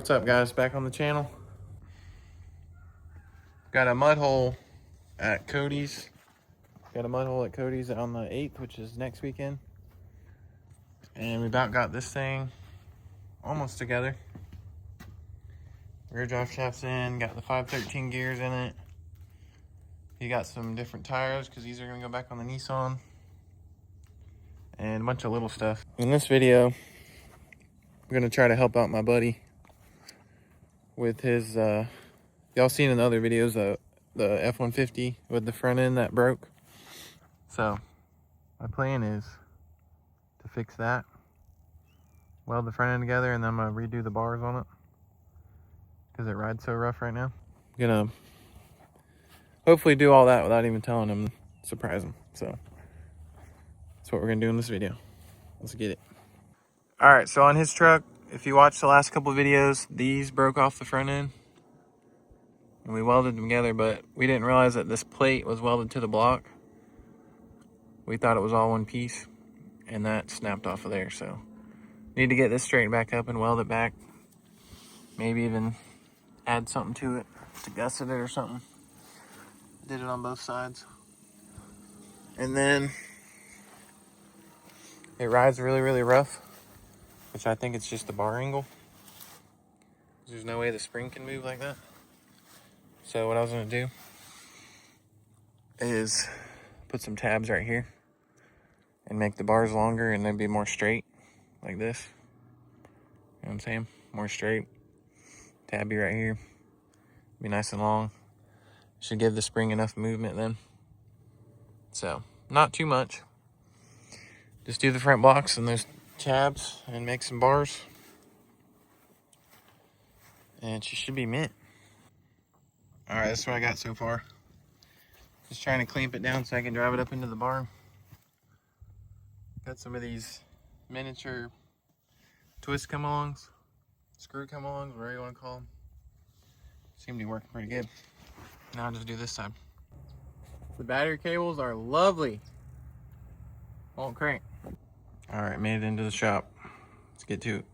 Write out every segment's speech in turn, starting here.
What's up, guys? Back on the channel. Got a mud hole at Cody's. Got a mud hole at Cody's on the 8th, which is next weekend. And we about got this thing almost together. Rear drive shaft's in, got the 513 gears in it. He got some different tires because these are going to go back on the Nissan. And a bunch of little stuff. In this video, I'm going to try to help out my buddy with his, y'all seen in the other videos, the F-150 with the front end that broke. So, my plan is to fix that, weld the front end together, and then I'm going to redo the bars on it because it rides so rough right now. I'm going to hopefully do all that without even telling him, surprise him. So, that's what we're going to do in this video. Let's get it. Alright, so on his truck, if you watched the last couple of videos, these broke off the front end. And we welded them together, but we didn't realize that this plate was welded to the block. We thought it was all one piece, and that snapped off of there. So, need to get this straightened back up and weld it back. Maybe even add something to it to gusset it or something. Did it on both sides. And then it rides really, really rough, which I think it's just the bar angle. There's no way the spring can move like that. So what I was gonna do is put some tabs right here and make the bars longer and then be more straight like this. You know what I'm saying? More straight. Tabby right here. Be nice and long. Should give the spring enough movement then. So, not too much. Just do the front blocks and those tabs and make some bars. And she should be mint. Alright, that's what I got so far. Just trying to clamp it down so I can drive it up into the barn. Got some of these miniature twist come-alongs, screw come-alongs, whatever you want to call them. Seem to be working pretty good. Now I'll just do this side. The battery cables are lovely. Won't crank. Alright, made it into the shop. Let's get to it.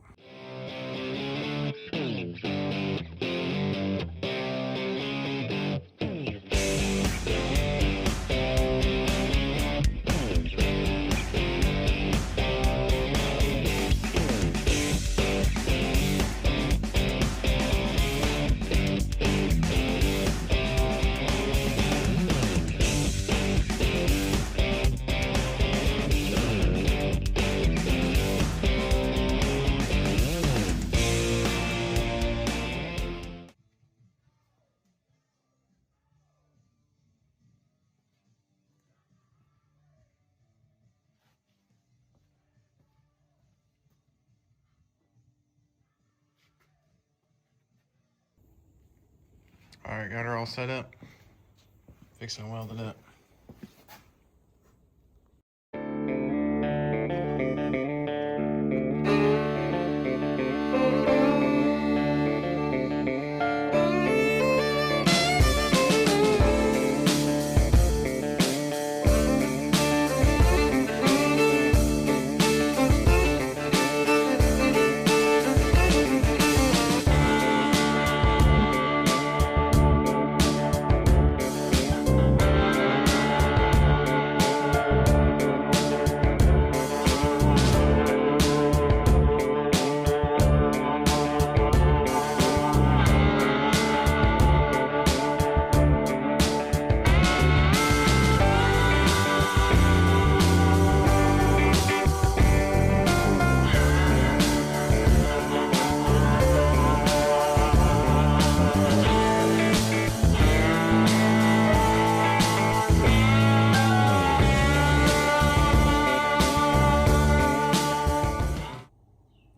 Alright, got her all set up. Fixing to weld it up.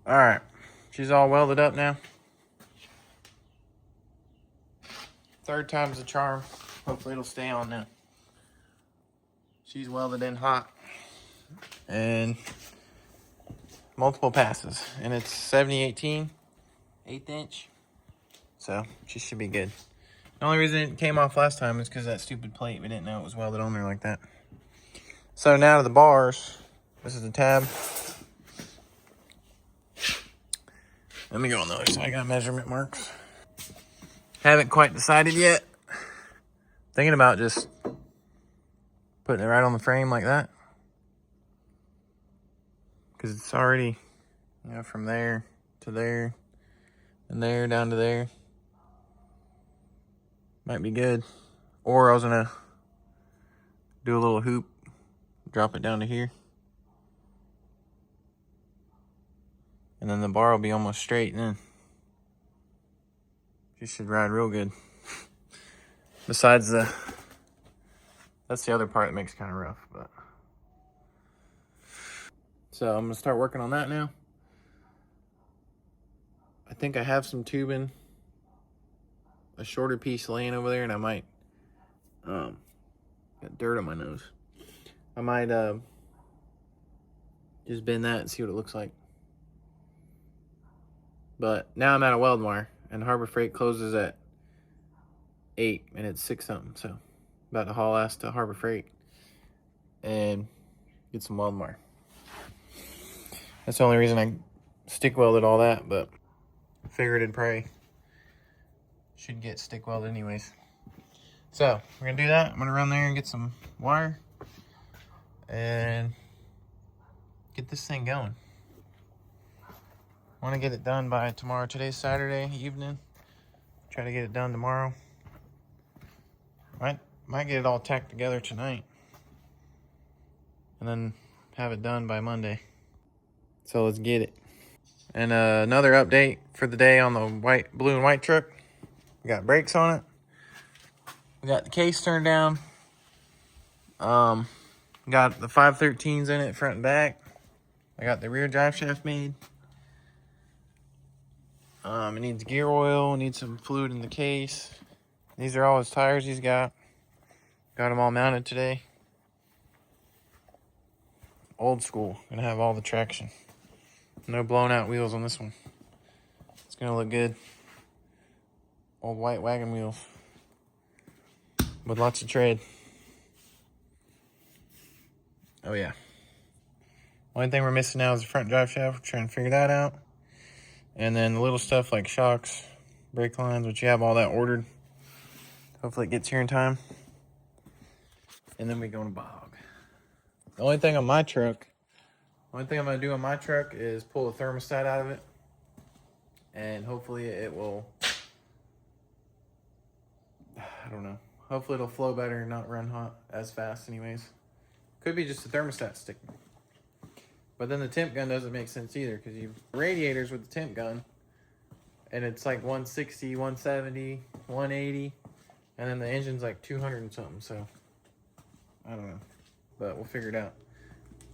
Alright, she's all welded up now. Third time's the charm. Hopefully it'll stay on now. She's welded in hot. And multiple passes. And it's 70/18, 1/8 inch. So she should be good. The only reason it came off last time is because that stupid plate. We didn't know it was welded on there like that. So now to the bars. This is the tab. Let me go on the other side. I got measurement marks. Haven't quite decided yet. Thinking about just putting it right on the frame like that. Because it's already, you know, from there to there and there down to there. Might be good. Or I was gonna do a little hoop, drop it down to here. And then the bar will be almost straight, and then you should ride real good. Besides that's the other part that makes it kind of rough, but. So I'm gonna start working on that now. I think I have some tubing, a shorter piece laying over there, and I might, got dirt on my nose. I might just bend that and see what it looks like. But now I'm out of Welding wire, and Harbor Freight closes at 8, and it's 6 something. So about to haul ass to Harbor Freight and get some Welding wire. That's the only reason I stick welded all that, but figured it'd probably should get stick welded anyways. So we're gonna do that. I'm gonna run there and get some wire and get this thing going. I want to get it done by tomorrow. Today's Saturday evening. Try to get it done tomorrow. Might get it all tacked together tonight, and then have it done by Monday. So let's get it. And another update for the day on the blue and white truck. We got brakes on it. We got the case turned down. Got the 513s in it, front and back. I got the rear drive shaft made. It needs gear oil, needs some fluid in the case. These are all his tires he's got. Got them all mounted today. Old school, gonna have all the traction. No blown out wheels on this one. It's gonna look good. Old white wagon wheels with lots of tread. Oh yeah. Only thing we're missing now is the front drive shaft. We're trying to figure that out. And then the little stuff like shocks, brake lines, which you have all that ordered. Hopefully it gets here in time. And then we go to bog. The only thing I'm gonna do on my truck is pull the thermostat out of it. And hopefully it will, I don't know. Hopefully it'll flow better and not run hot as fast anyways. Could be just the thermostat sticking. But then the temp gun doesn't make sense either, because you have radiators with the temp gun and it's like 160, 170, 180, and then the engine's like 200 and something, so I don't know. But we'll figure it out.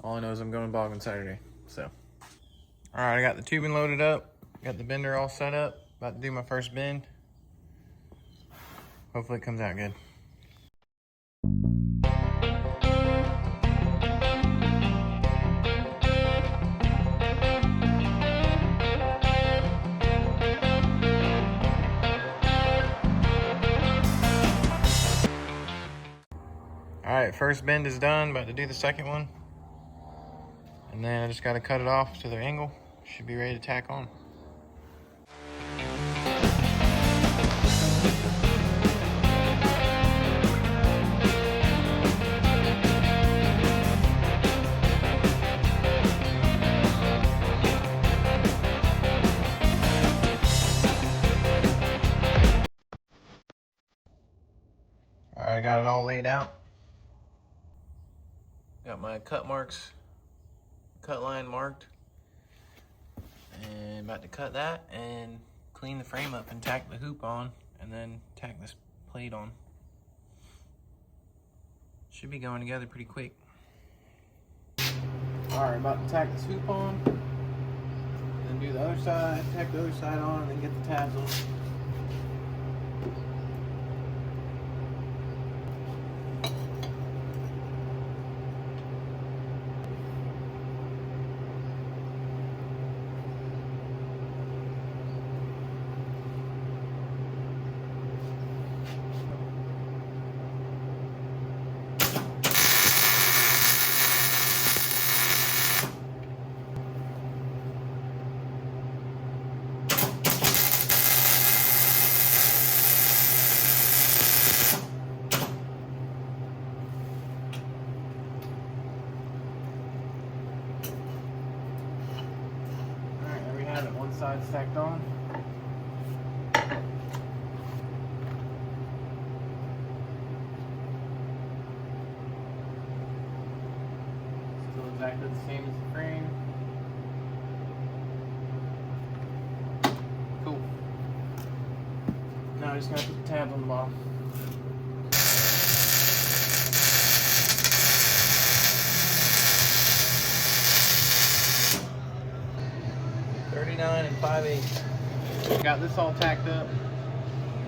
All I know is I'm going bogging Saturday, so. All right, I got the tubing loaded up, got the bender all set up, about to do my first bend. Hopefully it comes out good. All right, first bend is done, about to do the second one. And then I just gotta cut it off to the angle. Should be ready to tack on. All right, I got it all laid out. Got my cut line marked. And about to cut that and clean the frame up and tack the hoop on, and then tack this plate on. Should be going together pretty quick. All right, about to tack this hoop on, and then do the other side, tack the other side on, and then get the tabs on. stacked on. Still exactly the same as the frame. Cool. Now I just gotta put the tabs on the bottom. .39 5/8. Got this all tacked up.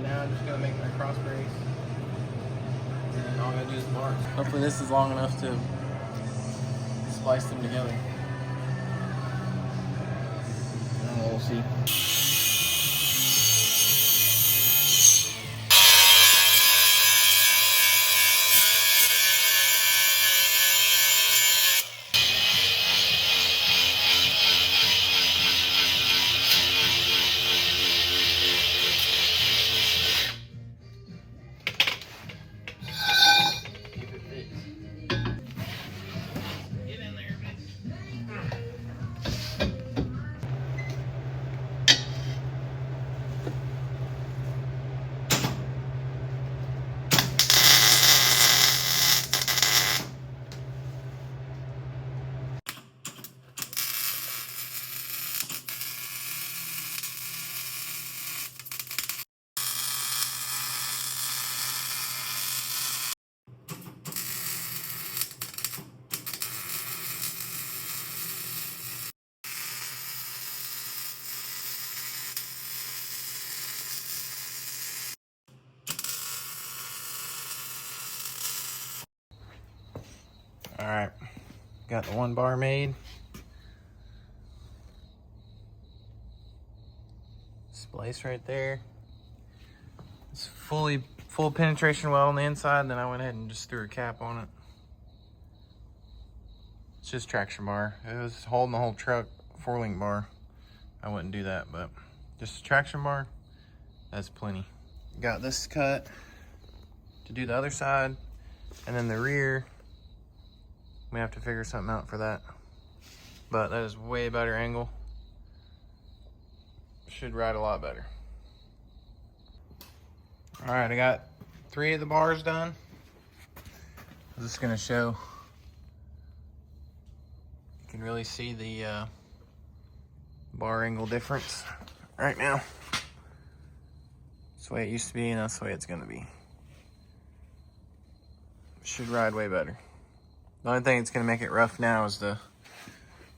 Now I'm just gonna make my cross brace. And then all I gotta do is the bars. Hopefully this is long enough to splice them together. And we'll see. All right, got the one bar made. Splice right there. It's full penetration weld on the inside, and then I went ahead and just threw a cap on it. It's just traction bar. If it was holding the whole truck, 4-link bar, I wouldn't do that, but just a traction bar, that's plenty. Got this cut to do the other side, and then the rear, we have to figure something out for that. But that is way better angle. Should ride a lot better. All right, I got 3 of the bars done. I'm just gonna show. You can really see the bar angle difference right now. That's the way it used to be, and that's the way it's gonna be. Should ride way better. The only thing that's gonna make it rough now is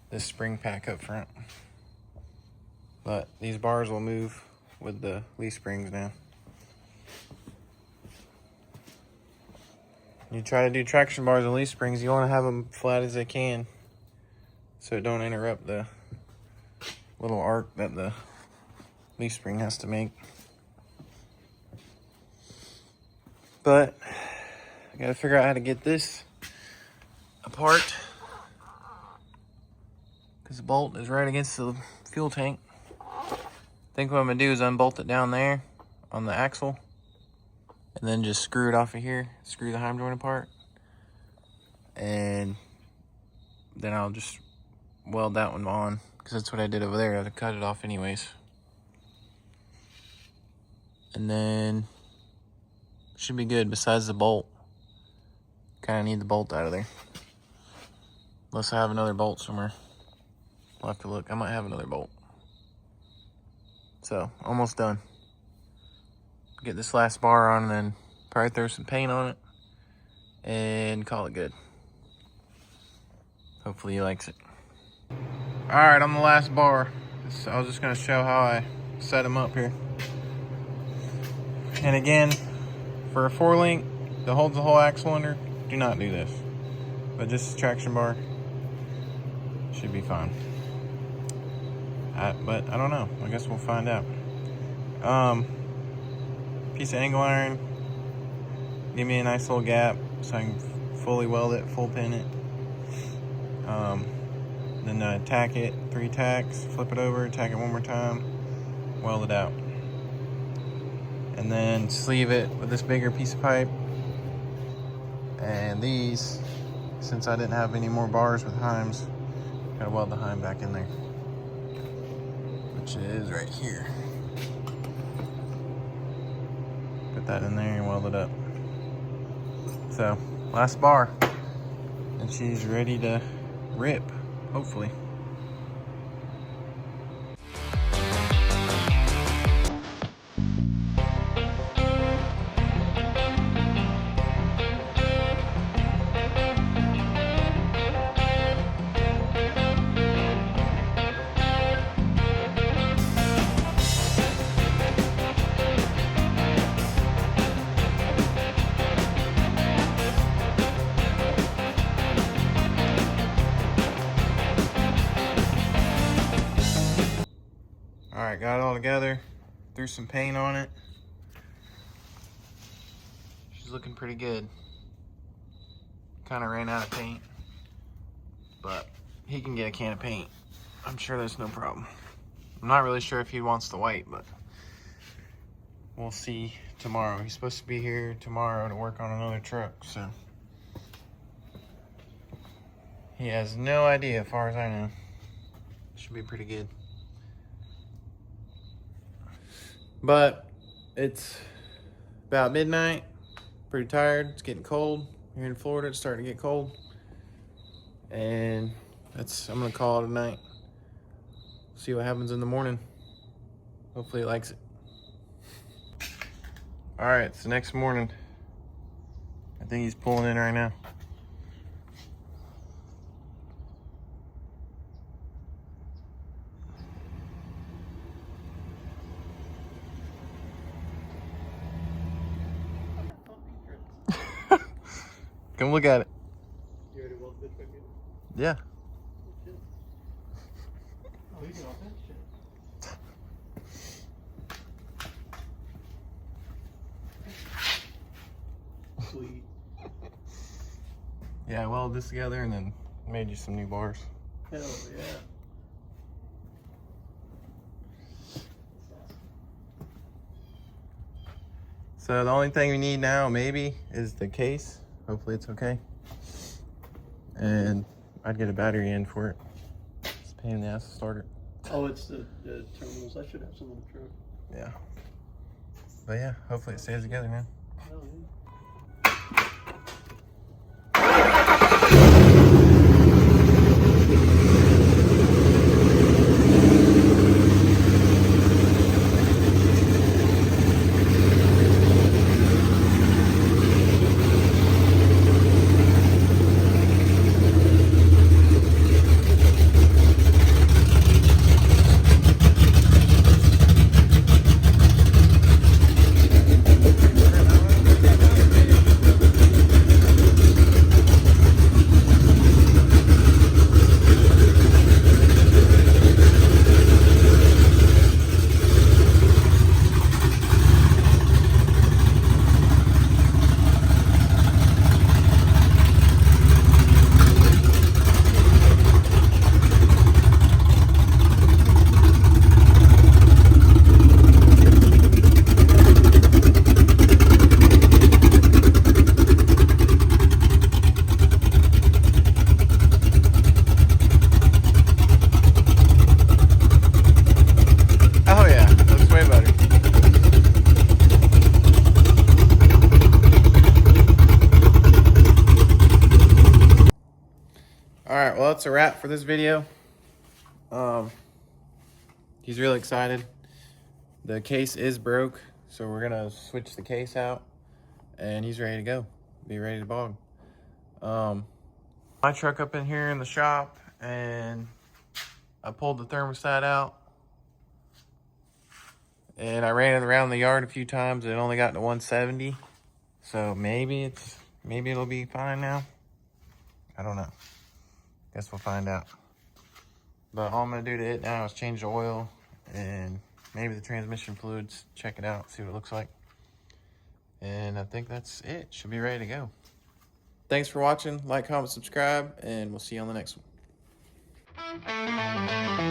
this spring pack up front. But these bars will move with the leaf springs now. You try to do traction bars and leaf springs, you want to have them flat as they can, so it don't interrupt the little arc that the leaf spring has to make. But I gotta figure out how to get this apart, because the bolt is right against the fuel tank. I think what I'm gonna do is unbolt it down there on the axle, and then just screw it off of here, screw the heim joint apart, and then I'll just weld that one on, because that's what I did over there. I had to cut it off anyways. And then should be good besides the bolt. Kind of need the bolt out of there. Unless I have another bolt somewhere. I'll have to look. I might have another bolt. So, almost done. Get this last bar on and then probably throw some paint on it and call it good. Hopefully he likes it. All right, on the last bar, I was just gonna show how I set them up here. And again, for a 4-link that holds the whole axle under, do not do this. But just a traction bar should be fine. But I don't know. I guess we'll find out. Piece of angle iron. Give me a nice little gap so I can fully weld it, full pin it. Then tack it, 3 tacks, flip it over, tack it one more time, weld it out. And then sleeve it with this bigger piece of pipe. And these, since I didn't have any more bars with heims, gotta weld the heim back in there. which is right here. Put that in there and weld it up. So, last bar. And she's ready to rip, hopefully. Alright, got it all together. Threw some paint on it. She's looking pretty good. Kind of ran out of paint, but he can get a can of paint. I'm sure there's no problem. I'm not really sure if he wants the white, but we'll see tomorrow. He's supposed to be here tomorrow to work on another truck, so he has no idea as far as I know. Should be pretty good. But it's about midnight, pretty tired, it's getting cold. Here in Florida, it's starting to get cold. And I'm gonna call it a night. See what happens in the morning. Hopefully he likes it. All right, it's the next morning. I think he's pulling in right now. Come look at it. You already welded this back in? Yeah. Oh, you can all that shit. Sweet. Yeah, I welded this together and then made you some new bars. Hell yeah. So the only thing we need now, maybe, is the case. Hopefully it's okay. And I'd get a battery in for it. It's a pain in the ass to start it. Oh, it's the terminals. I should have some in the truck. Yeah. But yeah, hopefully it stays together now. Hell yeah. Alright, well, that's a wrap for this video. He's really excited. The case is broke, so we're gonna switch the case out, and he's ready to go. Be ready to bog. My truck up in here in the shop, and I pulled the thermostat out, and I ran it around the yard a few times, and it only got to 170. So maybe it'll be fine now. I don't know. Guess we'll find out. But all I'm gonna do to it now is change the oil and maybe the transmission fluids, check it out, see what it looks like. And I think that's it. Should be ready to go. Thanks for watching. Like, comment, subscribe, and we'll see you on the next one.